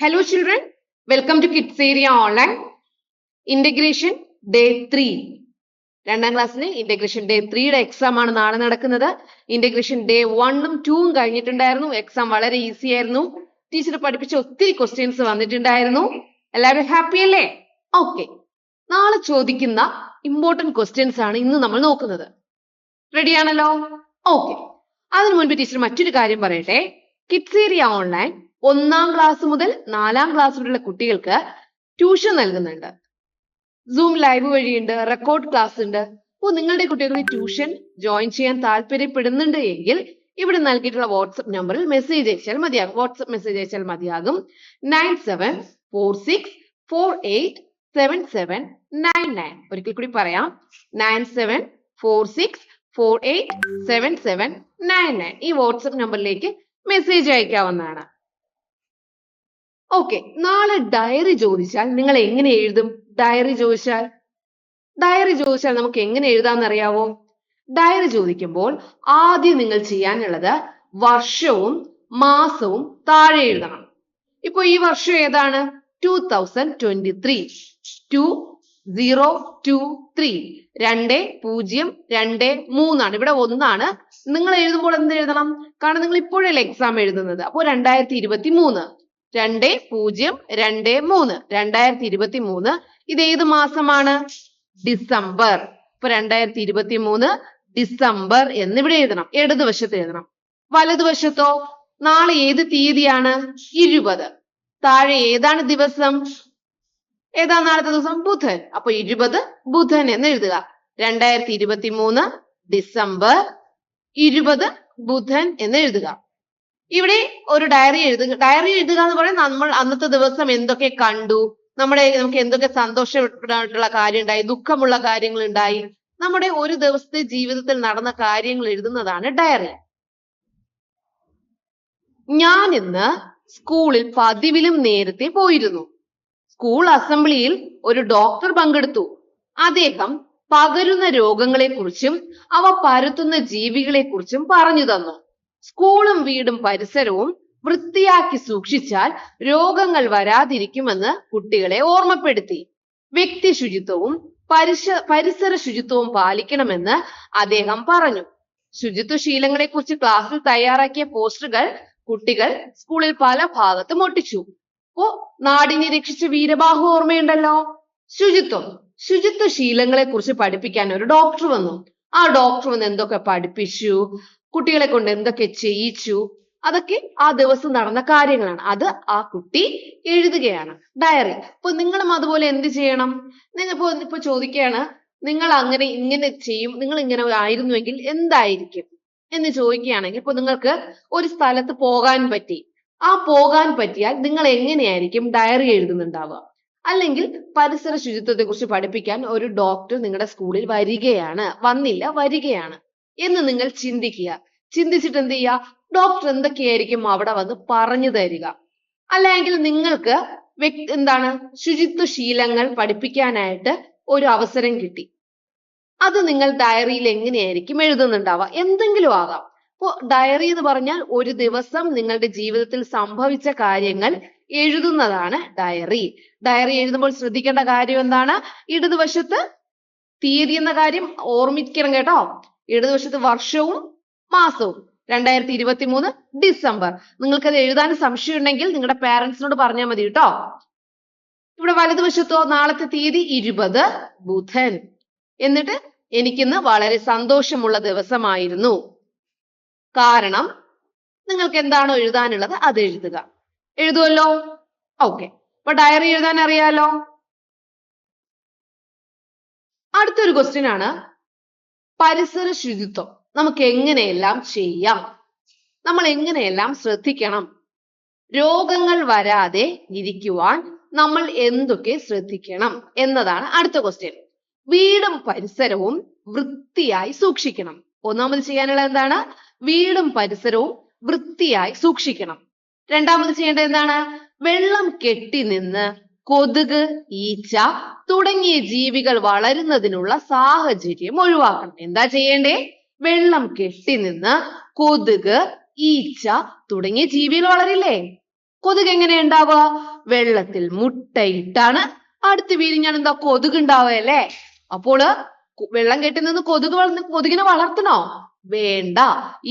Hello children, welcome to Kids Area Online. Integration Day 3. രണ്ടാം ക്ലാസ്സിലെ integration day 3യുടെ exam ആണ് നാളെ നടക്കുന്നത്. ഇന്റഗ്രേഷൻ ഡേ 1ഉം 2ഉം കഴിഞ്ഞിട്ടുണ്ടായിരുന്നു. എക്സാം വളരെ ഈസി ആയിരുന്നു. ടീച്ചർ പഠിപ്പിച്ച ഒത്തിരി ക്വസ്റ്റ്യൻസ് വന്നിട്ടുണ്ടായിരുന്നു. എല്ലാവരും ഹാപ്പി അല്ലേ? ഓക്കെ, നാളെ ചോദിക്കുന്ന ഇമ്പോർട്ടന്റ് ക്വസ്റ്റ്യൻസ് ആണ് ഇന്ന് നമ്മൾ നോക്കുന്നത്. റെഡി ആണല്ലോ? ഓക്കെ, അതിനു മുൻപ് ടീച്ചർ മറ്റൊരു കാര്യം പറയട്ടെ. കിഡ്സ് ഏരിയ ഓൺലൈൻ 1ാം ക്ലാസ് മുതൽ 4ാം ക്ലാസ് വരെയുള്ള കുട്ടികൾക്ക് ട്യൂഷൻ നൽകുന്നുണ്ട്. സൂം ലൈവ് വഴിയുണ്ട്, റെക്കോർഡ് ക്ലാസ് ഉണ്ട്. അപ്പോൾ നിങ്ങളുടെ കുട്ടികൾക്ക് ട്യൂഷൻ ജോയിൻ ചെയ്യാൻ താല്പര്യപ്പെടുന്നുണ്ട് എങ്കിൽ ഇവിടെ നൽകിയിട്ടുള്ള വാട്സ്ആപ്പ് നമ്പറിൽ മെസ്സേജ് അയച്ചാൽ മതിയാകും. വാട്സ്ആപ്പ് മെസ്സേജ് അയച്ചാൽ മതിയാകും. 9746487799. ഒരിക്കൽ കൂടി പറയാം, 9746487799. ഈ വാട്സ്ആപ്പ് നമ്പറിലേക്ക് മെസ്സേജ് അയക്കാവുന്നതാണ്. ഓക്കെ, നാളെ ഡയറി ചോദിച്ചാൽ നിങ്ങൾ എങ്ങനെ എഴുതും? ഡയറി ചോദിച്ചാൽ നമുക്ക് എങ്ങനെ എഴുതാമെന്നറിയാവോ? ഡയറി ചോദിക്കുമ്പോൾ ആദ്യം നിങ്ങൾ ചെയ്യാനുള്ളത് വർഷവും മാസവും താഴെ എഴുതണം. ഇപ്പൊ ഈ വർഷം ഏതാണ്? 2023. 2023 2023 ആണ്. ഇവിടെ 1 ആണ്. നിങ്ങൾ എഴുതുമ്പോൾ എന്ത് എഴുതണം? കാരണം നിങ്ങൾ ഇപ്പോഴല്ലേ എക്സാം എഴുതുന്നത്. അപ്പോൾ 2023 2023 ഇത് ഏത് മാസമാണ്? ഡിസംബർ. ഇപ്പൊ 2023 ഡിസംബർ എന്നിവിടെ എഴുതണം. ഇടതുവശത്ത് എഴുതണം. വലതുവശത്തോ? നാളെ ഏത് തീയതിയാണ്? 20. താഴെ ഏതാണ് ദിവസം? ഏതാ നാളത്തെ ദിവസം? ബുധൻ. അപ്പൊ 20 ബുധൻ എന്ന് എഴുതുക. 2023 ഡിസംബർ 20 ബുധൻ എന്ന് എഴുതുക. ഇവിടെ ഒരു ഡയറി എഴുതുക. ഡയറി എഴുതുക എന്ന് പറയുന്നത് നമ്മൾ അന്നത്തെ ദിവസം എന്തൊക്കെ കണ്ടു, നമുക്ക് എന്തൊക്കെ സന്തോഷമായിട്ടുള്ള കാര്യം ഉണ്ടായി, ദുഃഖമുള്ള കാര്യങ്ങൾ ഉണ്ടായി, നമ്മുടെ ഒരു ദിവസത്തെ ജീവിതത്തിൽ നടന്ന കാര്യങ്ങൾ എഴുതുന്നതാണ് ഡയറി. ഞാൻ ഇന്ന് സ്കൂളിൽ പതിവിലും നേരത്തെ പോയിരുന്നു. സ്കൂൾ അസംബ്ലിയിൽ ഒരു ഡോക്ടർ പങ്കെടുത്തു. അദ്ദേഹം പകരുന്ന രോഗങ്ങളെക്കുറിച്ചും അവ പരത്തുന്ന ജീവികളെക്കുറിച്ചും പറഞ്ഞു തന്നു. സ്കൂളും വീടും പരിസരവും വൃത്തിയാക്കി സൂക്ഷിച്ചാൽ രോഗങ്ങൾ വരാതിരിക്കുമെന്ന് കുട്ടികളെ ഓർമ്മപ്പെടുത്തി. വ്യക്തി ശുചിത്വവും പരിസര ശുചിത്വവും പാലിക്കണമെന്ന് അദ്ദേഹം പറഞ്ഞു. ശുചിത്വ ശീലങ്ങളെക്കുറിച്ച് ക്ലാസ്സിൽ തയ്യാറാക്കിയ പോസ്റ്ററുകൾ കുട്ടികൾ സ്കൂളിൽ പല ഭാഗത്തും ഒട്ടിച്ചു. അപ്പോ നാടിനെ രക്ഷിച്ച വീരബാഹു ഓർമ്മയുണ്ടല്ലോ. ശുചിത്വ ശീലങ്ങളെ കുറിച്ച് പഠിപ്പിക്കാൻ ഒരു ഡോക്ടർ വന്നു. ആ ഡോക്ടർ വന്ന് എന്തൊക്കെ പഠിപ്പിച്ചു, കുട്ടികളെ കൊണ്ട് എന്തൊക്കെ ചെയ്യിച്ചു, അതൊക്കെ ആ ദിവസം നടന്ന കാര്യങ്ങളാണ്. അത് ആ കുട്ടി എഴുതുകയാണ് ഡയറി. അപ്പൊ നിങ്ങളും അതുപോലെ എന്ത് ചെയ്യണം? ഇപ്പൊ ചോദിക്കുകയാണ്, നിങ്ങൾ ഇങ്ങനെ ചെയ്യും, നിങ്ങൾ ഇങ്ങനെ ആയിരുന്നുവെങ്കിൽ എന്തായിരിക്കും എന്ന് ചോദിക്കുകയാണെങ്കിൽ, ഇപ്പൊ നിങ്ങൾക്ക് ഒരു സ്ഥലത്ത് പോകാൻ പറ്റി. ആ പോകാൻ പറ്റിയാൽ നിങ്ങൾ എങ്ങനെയായിരിക്കും ഡയറി എഴുതുന്നുണ്ടാവുക? അല്ലെങ്കിൽ പരിസര ശുചിത്വത്തെ കുറിച്ച് പഠിപ്പിക്കാൻ ഒരു ഡോക്ടർ നിങ്ങളുടെ സ്കൂളിൽ വരികയാണ് എന്ന് നിങ്ങൾ ചിന്തിക്കുക. ചിന്തിച്ചിട്ട് എന്ത് ചെയ്യുക? ഡോക്ടർ എന്തൊക്കെയായിരിക്കും അവിടെ വന്ന് പറഞ്ഞു തരിക? അല്ലെങ്കിൽ നിങ്ങൾക്ക് ശുചിത്വ ശീലങ്ങൾ പഠിപ്പിക്കാനായിട്ട് ഒരു അവസരം കിട്ടി. അത് നിങ്ങൾ ഡയറിയിൽ എങ്ങനെയായിരിക്കും എഴുതുന്നുണ്ടാവുക? എന്തെങ്കിലും ആകാം. അപ്പോ ഡയറി എന്ന് പറഞ്ഞാൽ ഒരു ദിവസം നിങ്ങളുടെ ജീവിതത്തിൽ സംഭവിച്ച കാര്യങ്ങൾ എഴുതുന്നതാണ് ഡയറി. ഡയറി എഴുതുമ്പോൾ ശ്രദ്ധിക്കേണ്ട കാര്യം എന്താണ്? ഇടതുവശത്ത് തീയതി എന്ന കാര്യം ഓർമ്മിക്കണം കേട്ടോ. ഇടതുവശത്ത് വർഷവും മാസവും. 2023 ഡിസംബർ. നിങ്ങൾക്കത് എഴുതാൻ സംശയം ഉണ്ടെങ്കിൽ നിങ്ങളുടെ പാരന്റ്സിനോട് പറഞ്ഞാൽ മതി കേട്ടോ. ഇവിടെ വലതുവശത്തോ? നാളത്തെ തീയതി 20 ബുധൻ. എന്നിട്ട് എനിക്കിന്ന് വളരെ സന്തോഷമുള്ള ദിവസമായിരുന്നു. കാരണം നിങ്ങൾക്ക് എന്താണോ എഴുതാനുള്ളത് അത് എഴുതുക. എഴുതുമല്ലോ? ഓക്കെ, അപ്പൊ ഡയറി എഴുതാൻ അറിയാലോ. അടുത്തൊരു ക്വസ്റ്റ്യൻ ആണ്, പരിസര ശുചിത്വം നമുക്ക് എങ്ങനെയെല്ലാം ചെയ്യാം? നമ്മൾ എങ്ങനെയെല്ലാം ശ്രദ്ധിക്കണം? രോഗങ്ങൾ വരാതെ ഇരിക്കുവാൻ നമ്മൾ എന്തൊക്കെ ശ്രദ്ധിക്കണം എന്നതാണ് അടുത്ത ക്വസ്റ്റ്യൻ. വീടും പരിസരവും വൃത്തിയായി സൂക്ഷിക്കണം. ഒന്നാമത് ചെയ്യാനുള്ളത് എന്താണ്? വീടും പരിസരവും വൃത്തിയായി സൂക്ഷിക്കണം. രണ്ടാമത് ചെയ്യേണ്ടത് എന്താണ്? വെള്ളം കെട്ടി നിന്ന് കൊതുക്, ഈച്ച തുടങ്ങിയ ജീവികൾ വളരുന്നതിനുള്ള സാഹചര്യം ഒഴിവാക്കണം. എന്താ ചെയ്യേണ്ടേ? വെള്ളം കെട്ടി നിന്ന് കൊതുക്, ഈച്ച തുടങ്ങിയ ജീവികൾ വളരില്ലേ? കൊതുക് എങ്ങനെ ഉണ്ടാവുക? വെള്ളത്തിൽ മുട്ടയിട്ടാണ് അടുത്ത് വിരിഞ്ഞാണ് എന്താ കൊതുക് ഉണ്ടാവുക അല്ലേ? അപ്പോള് വെള്ളം കെട്ടി നിന്ന് കൊതുകിനെ വളർത്തണോ? വേണ്ട.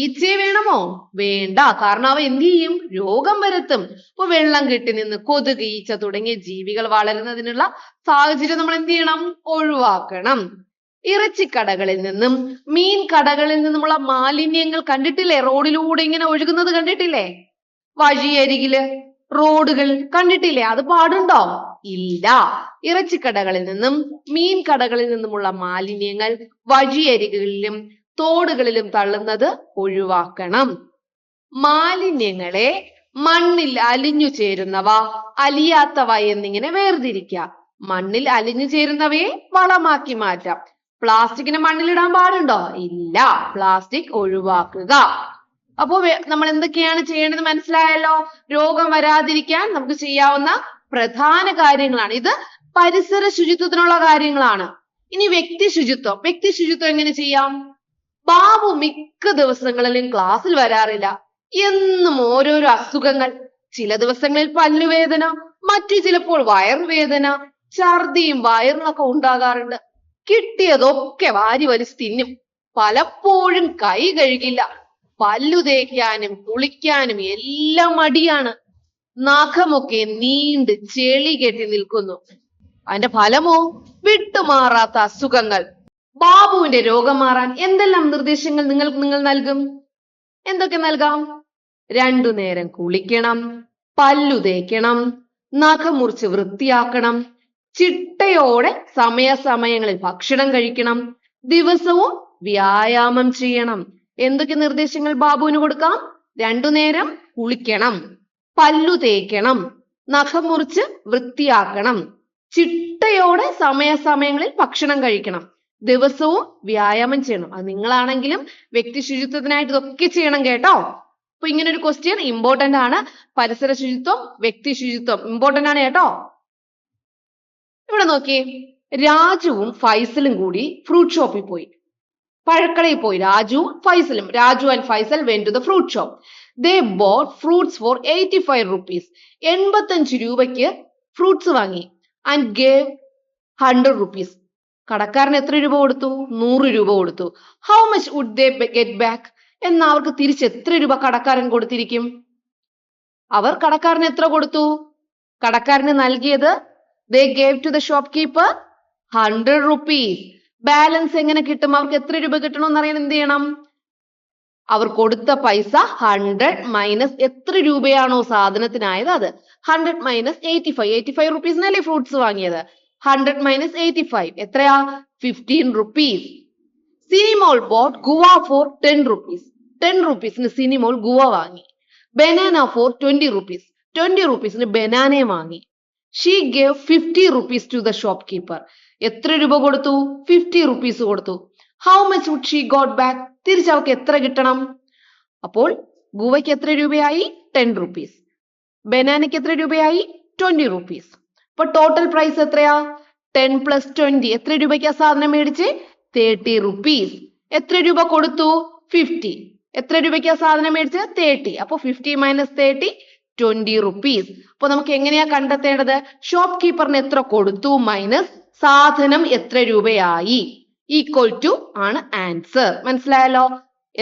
ഈച്ചയെ വേണമോ? വേണ്ട. കാരണം അവ എന്ത് ചെയ്യും? രോഗം വരുത്തും. അപ്പൊ വെള്ളം കെട്ടി നിന്ന് കൊതുക്, ഈച്ച തുടങ്ങിയ ജീവികൾ വളരുന്നതിനുള്ള സാഹചര്യം നമ്മൾ എന്ത് ചെയ്യണം? ഒഴിവാക്കണം. ഇറച്ചിക്കടകളിൽ നിന്നും മീൻ കടകളിൽ നിന്നുമുള്ള മാലിന്യങ്ങൾ കണ്ടിട്ടില്ലേ? റോഡിലൂടെ ഇങ്ങനെ ഒഴുകുന്നത് കണ്ടിട്ടില്ലേ? വഴിയരികില് റോഡുകൾ കണ്ടിട്ടില്ലേ? അത് പാടുണ്ടോ? ഇല്ല. ഇറച്ചിക്കടകളിൽ നിന്നും മീൻ കടകളിൽ നിന്നുമുള്ള മാലിന്യങ്ങൾ വഴിയരികളിലും തോടുകളിലും തള്ളുന്നത് ഒഴിവാക്കണം. മാലിന്യങ്ങളെ മണ്ണിൽ അലിഞ്ഞു ചേരുന്നവ, അലിയാത്തവ എന്നിങ്ങനെ വേർതിരിക്കുക. മണ്ണിൽ അലിഞ്ഞു ചേരുന്നവയെ വളമാക്കി മാറ്റാം. പ്ലാസ്റ്റിക്കിനെ മണ്ണിലിടാൻ പാടുണ്ടോ? ഇല്ല. പ്ലാസ്റ്റിക് ഒഴിവാക്കുക. അപ്പോ നമ്മൾ എന്തൊക്കെയാണ് ചെയ്യേണ്ടത് മനസ്സിലായല്ലോ? രോഗം വരാതിരിക്കാൻ നമുക്ക് ചെയ്യാവുന്ന പ്രധാന കാര്യങ്ങളാണ് ഇത്. പരിസര ശുചിത്വത്തിനുള്ള കാര്യങ്ങളാണ്. ഇനി വ്യക്തി ശുചിത്വം എങ്ങനെ ചെയ്യാം? ബാബു മിക്ക ദിവസങ്ങളിലും ക്ലാസ്സിൽ വരാറില്ല. എന്നും ഓരോരോ അസുഖങ്ങൾ. ചില ദിവസങ്ങളിൽ പല്ലുവേദന, മറ്റു ചിലപ്പോൾ വയറുവേദന, ഛർദിയും വയറിളൊക്കെ ഉണ്ടാകാറുണ്ട്. കിട്ടിയതൊക്കെ വാരി വലിച്ച് തിന്നും. പലപ്പോഴും കൈ കഴുകില്ല. പല്ലു തേക്കാനും കുളിക്കാനും എല്ലാം മടിയാണ്. നഖമൊക്കെ നീണ്ട് ചെളി കെട്ടി നിൽക്കുന്നു. അതിന്റെ ഫലമോ? വിട്ടുമാറാത്ത അസുഖങ്ങൾ. ബാബുവിന്റെ രോഗം മാറാൻ എന്തെല്ലാം നിർദ്ദേശങ്ങൾ നിങ്ങൾ നൽകും? എന്തൊക്കെ നൽകാം? 2 നേരം കുളിക്കണം, പല്ലു തേക്കണം, നഖം മുറിച്ച് വൃത്തിയാക്കണം, ചിട്ടയോടെ സമയാസമയങ്ങളിൽ ഭക്ഷണം കഴിക്കണം, ദിവസവും വ്യായാമം ചെയ്യണം. എന്തൊക്കെ നിർദ്ദേശങ്ങൾ ബാബുവിന് കൊടുക്കാം? 2 നേരം കുളിക്കണം, പല്ലു തേക്കണം, നഖം മുറിച്ച് വൃത്തിയാക്കണം, ചിട്ടയോടെ സമയാസമയങ്ങളിൽ ഭക്ഷണം കഴിക്കണം, ദിവസവും വ്യായാമം ചെയ്യണം. അത് നിങ്ങളാണെങ്കിലും വ്യക്തി ശുചിത്വത്തിനായിട്ട് ഇതൊക്കെ ചെയ്യണം കേട്ടോ. അപ്പൊ ഇങ്ങനെ ഒരു ക്വസ്റ്റ്യൻ ഇമ്പോർട്ടന്റ് ആണ്. പരിസര ശുചിത്വം, വ്യക്തി ശുചിത്വം ഇമ്പോർട്ടന്റ് ആണ് കേട്ടോ. ഇവിടെ നോക്കിയേ, രാജുവും ഫൈസലും കൂടി ഫ്രൂട്ട് ഷോപ്പിൽ പോയി. പഴക്കടയിൽ പോയി. Raju and Faisal went to the fruit shop. They bought fruits for 85 rupees. 85 രൂപയ്ക്ക് ഫ്രൂട്ട്സ് വാങ്ങി. And gave 100 rupees. കടക്കാരന് എത്ര രൂപ കൊടുത്തു? 100 രൂപ കൊടുത്തു. How much would they get back? എന്നാൽ അവർക്ക് തിരിച്ച് എത്ര രൂപ കടക്കാരൻ കൊടുത്തിരിക്കും? അവർ കടക്കാരന് എത്ര കൊടുത്തു? കടക്കാരന് നൽകിയത് they gave to the shopkeeper 100 rupees. Balance എങ്ങനെ കിട്ടും? അവർക്ക് എത്ര രൂപ കിട്ടണമെന്ന് അറിയാൻ എന്ത് ചെയ്യണം? അവർ കൊടുത്ത പൈസ 100 മൈനസ് എത്ര രൂപയാണോ സാധനത്തിനായത് അത്. 100 മൈനസ് 85 റുപ്പീസിനല്ലേ ഫ്രൂട്ട്സ് വാങ്ങിയത്. 100 മൈനസ് 85 എത്രയാ? 15 rupees. Sinimol bought guava for 10 rupees. 10 rupeesന് സിനിമോൾ ഗുവ വാങ്ങി. Banana for 20 rupees. 20 rupeesന് ബനാനയെ വാങ്ങി. She gave 50 rupees to the shopkeeper. എത്ര രൂപ കൊടുത്തു? 50 rupees കൊടുത്തു. How much would she got back? തിരിച്ച് അവർക്ക് എത്ര കിട്ടണം? അപ്പോൾ ഗുവയ്ക്ക് എത്ര രൂപയായി? 10 rupees. ബനാനയ്ക്ക് എത്ര രൂപയായി? 20 rupees. അപ്പൊ ടോട്ടൽ പ്രൈസ് എത്രയാ? 10 plus 20. എത്ര രൂപയ്ക്കാ സാധനം മേടിച്ച്? 30 rupees. എത്ര രൂപ കൊടുത്തു? 50. എത്ര രൂപയ്ക്കാ സാധനം മേടിച്ച്? 30. അപ്പൊ 50 minus 30 20 rupees. അപ്പൊ നമുക്ക് എങ്ങനെയാ കണ്ടെത്തേണ്ടത്? ഷോപ്പ് കീപ്പറിന് എത്ര കൊടുത്തു മൈനസ് സാധനം എത്ര രൂപയായി ഈക്വൽ ടു ആണ് ആൻസർ. മനസ്സിലായല്ലോ?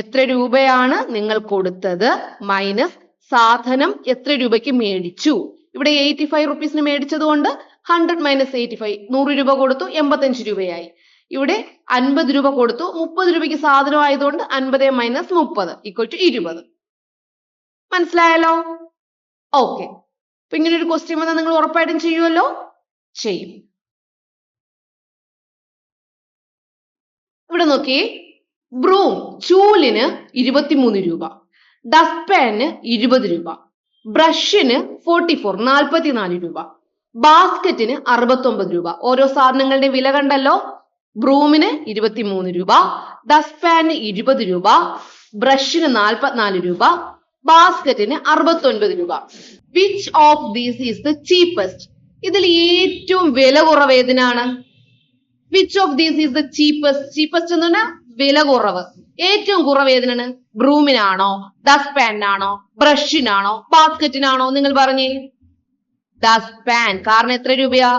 എത്ര രൂപയാണ് നിങ്ങൾ കൊടുത്തത് മൈനസ് സാധനം എത്ര രൂപയ്ക്ക് മേടിച്ചു. ഇവിടെ 85 റുപ്പീസിന് മേടിച്ചത് കൊണ്ട് 100 മൈനസ് 85 100 രൂപ കൊടുത്തു 85 രൂപയായി. ഇവിടെ 50 രൂപ കൊടുത്തു 30 രൂപയ്ക്ക് സാധനം ആയതുകൊണ്ട് 50 മൈനസ് 30 ഈക്വൽ ടു 20. മനസ്സിലായല്ലോ? ഓക്കെ. അപ്പൊ ഇങ്ങനെ ഒരു ക്വസ്റ്റ്യൻ വന്നാൽ നിങ്ങൾ ഉറപ്പായിട്ടും ചെയ്യുമല്ലോ? ചെയ്യും. ഇവിടെ നോക്കി, ബ്രൂം ചൂലിന് 23 രൂപ, ഡസ്റ്റ്പാന് 20 രൂപ, ബ്രഷിന് 44 രൂപ, ബാസ്ക്കറ്റിന് 69 രൂപ. ഓരോ സാധനങ്ങളുടെ വില കണ്ടല്ലോ. ബ്രൂമിന് 23 രൂപ, ഡസ്റ്റ്പാന് 20 രൂപ, ബ്രഷിന് 44 രൂപ, ബാസ്ക്കറ്റിന് 69 രൂപ. Which of these is the cheapest? ഇതിൽ ഏറ്റവും വില കുറവ് ഏതിനാണ്? Which of these is the cheapest? Cheapest എന്ന് പറഞ്ഞാൽ വില കുറവ്. ഏറ്റവും കുറവ് ഏതിനാണ്? ബ്രൂമിനാണോ, ഡസ്റ്റ് പാനിനാണോ, ബ്രഷിനാണോ, ബാസ്കറ്റിനാണോ? നിങ്ങൾ പറഞ്ഞേ. Dust pan. കാരണം എത്ര രൂപയാ?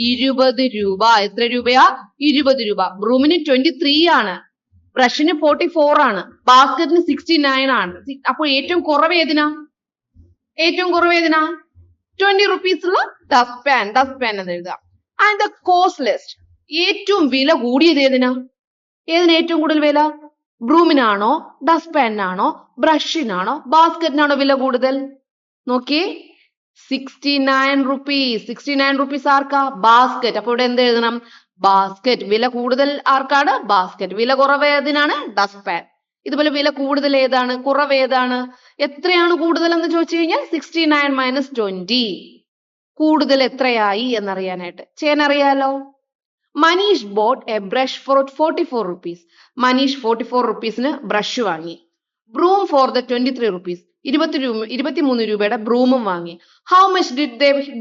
20 രൂപ. എത്ര രൂപയാ? 20 രൂപ. ബ്രൂമിന് 23 ആണ്, ബ്രഷിന് 44 ആണ്, ബാസ്കറ്റിന് 69 ആണ്. അപ്പോൾ ഏറ്റവും കുറവ് ഏതിനാ? ഏറ്റവും കുറവ് ഏതിനാ? 20 rupees ഉള്ള ഡസ്റ്റ് പാൻ എന്ന് എഴുതാം. And the cost list. ഏറ്റവും വില കൂടിയത് ഏതിനാ? ഏതിന് ഏറ്റവും കൂടുതൽ വില? ബ്രൂമിനാണോ, ഡസ്റ്റ് പാനിനാണോ, ബ്രഷിനാണോ, ബാസ്കറ്റിനാണോ വില കൂടുതൽ? നോക്കിയേ, 69 rupees. 69 rupees ആർക്കാ? ബാസ്കറ്റ്. അപ്പൊ ഇവിടെ എന്ത് എഴുതണം? ബാസ്കറ്റ്. വില കൂടുതൽ ആർക്കാണ്? ബാസ്കറ്റ്. വില കുറവ് ഏതിനാണ്? Dust pan. ഇതുപോലെ വില കൂടുതൽ ഏതാണ്, കുറവ് ഏതാണ്? എത്രയാണ് കൂടുതൽ എന്ന് ചോദിച്ചു കഴിഞ്ഞാൽ 69 മൈനസ് 20. കൂടുതൽ എത്രയായി എന്നറിയാനായിട്ട് ചെയ്യാനറിയാലോ. Manish bought a brush for 44 rupees. Manish 44 rupeesന് ബ്രഷ് വാങ്ങി. Broom for the 23 rupees. 23 രൂപയുടെ ബ്രൂമും വാങ്ങി. How much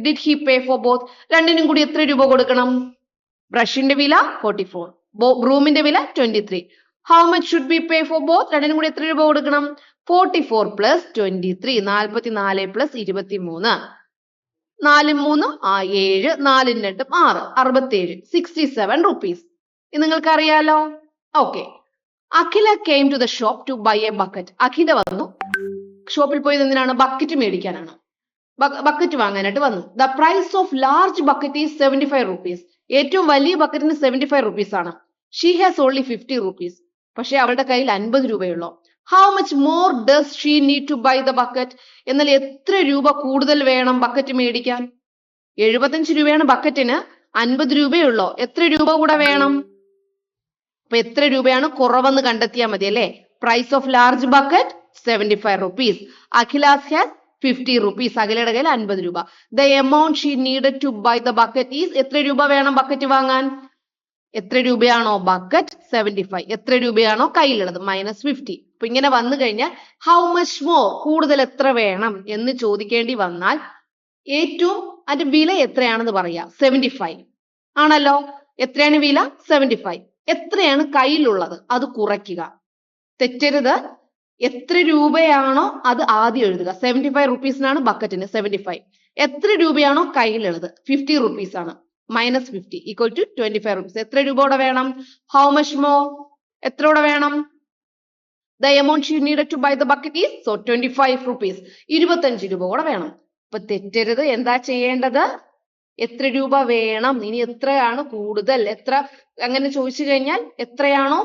did he pay for both? രണ്ടിനും കൂടി എത്ര രൂപ കൊടുക്കണം? ബ്രഷിന്റെ വില 44, ബ്രൂമിന്റെ വില 23. How much should be pay for both? രണ്ടിനും കൂടി എത്ര രൂപ കൊടുക്കണം? 44 പ്ലസ് 23. 44 പ്ലസ് 23. 4 3 7, 4 2 6, 67. 67 rupees. ഇത് നിങ്ങൾക്ക് അറിയാലോ. Okay. Akhila came to the shop to buy a bucket. Akhila വന്നു, ഷോപ്പിൽ പോയത് എന്തിനാണ്? ബക്കറ്റ് മേടിക്കാനാണ്. ബക്കറ്റ് വാങ്ങാനായിട്ട് വന്നു. The price of large bucket is 75 rupees. ഏറ്റവും വലിയ ബക്കറ്റിന് 75 rupees ആണ്. She has only 50 rupees. പക്ഷെ അവളുടെ കയ്യിൽ 50 രൂപയുള്ളൂ. How much more does she need to buy the bucket? എന്നാൽ എത്ര രൂപ കൂടുതൽ വേണം ബക്കറ്റ് മേടിക്കാൻ? 75 രൂപയാണ് ബക്കറ്റിന്, 50 രൂപയുള്ളൂ. എത്ര രൂപ കൂടെ വേണം? അപ്പൊ എത്ര രൂപയാണ് കുറവെന്ന് കണ്ടെത്തിയാൽ മതി അല്ലേ. Price of large bucket 75 rupees. Akhila's has 50 rupees. അഖിലയുടെ കയ്യിൽ 50 രൂപ. The amount she needed to buy the bucket is. എത്ര രൂപ വേണം ബക്കറ്റ് വാങ്ങാൻ? എത്ര രൂപയാണോ ബക്കറ്റ്? 75. എത്ര രൂപയാണോ കയ്യിലുള്ളത്? -50. അപ്പൊ ഇങ്ങനെ വന്നു കഴിഞ്ഞാൽ ഹൗ മച്ച് മോർ, കൂടുതൽ എത്ര വേണം എന്ന് ചോദിക്കേണ്ടി വന്നാൽ ഏറ്റവും അതിന്റെ വില എത്രയാണെന്ന് പറയാ. 75 ആണല്ലോ. എത്രയാണ് വില? 75. എത്രയാണ് കയ്യിലുള്ളത് അത് കുറയ്ക്കുക. തെറ്റരുത്. എത്ര രൂപയാണോ അത് ആദ്യം എഴുതുക. 75 rupeesനാണ് ബക്കറ്റിന് 75. എത്ര രൂപയാണോ കയ്യിലുള്ളത്? 50 rupees ആണ്. -50 ഈക്വൽ ടു 25 rupees. എത്ര രൂപ കൂടെ വേണം? ഹൗ മച്ച് മോർ, എത്ര കൂടെ വേണം? The amount she needed to buy the bucket is 25 rupees. 25 രൂപ കൂടെ വേണം. അപ്പൊ തെറ്റരുത്. എന്താ ചെയ്യേണ്ടത്? എത്ര രൂപ വേണം, ഇനി എത്രയാണ് കൂടുതൽ, എത്ര അങ്ങനെ ചോദിച്ചു കഴിഞ്ഞാൽ എത്രയാണോ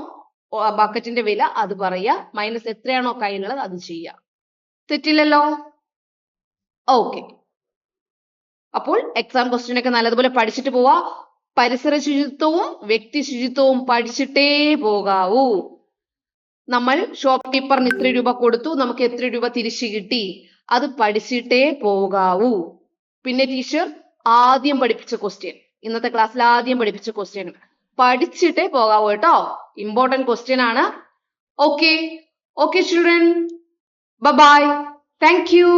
ബക്കറ്റിന്റെ വില അത് പറയുക, മൈനസ് എത്രയാണോ കയ്യിലുള്ളത് അത് ചെയ്യുക. തെറ്റില്ലല്ലോ. ഓക്കെ. അപ്പോൾ എക്സാം ക്വസ്റ്റ്യൻ ഒക്കെ നല്ലതുപോലെ പഠിച്ചിട്ട് പോവാ. പരിസര ശുചിത്വവും വ്യക്തി ശുചിത്വവും പഠിച്ചിട്ടേ പോകാവൂ. നമ്മൾ ഷോപ്പ് കീപ്പറിന് ഇത്ര രൂപ കൊടുത്തു, നമുക്ക് എത്ര രൂപ തിരിച്ചു കിട്ടി, അത് പഠിച്ചിട്ടേ പോകാവൂ. പിന്നെ ടീച്ചർ ആദ്യം പഠിപ്പിച്ച ക്വസ്റ്റ്യൻ, ഇന്നത്തെ ക്ലാസ്സിൽ ആദ്യം പഠിപ്പിച്ച ക്വസ്റ്റ്യൻ പഠിച്ചിട്ടേ പോകാവൂ കേട്ടോ. ഇമ്പോർട്ടന്റ് ക്വസ്റ്റ്യൻ ആണ്. Okay. Okay children, bye bye. Thank you.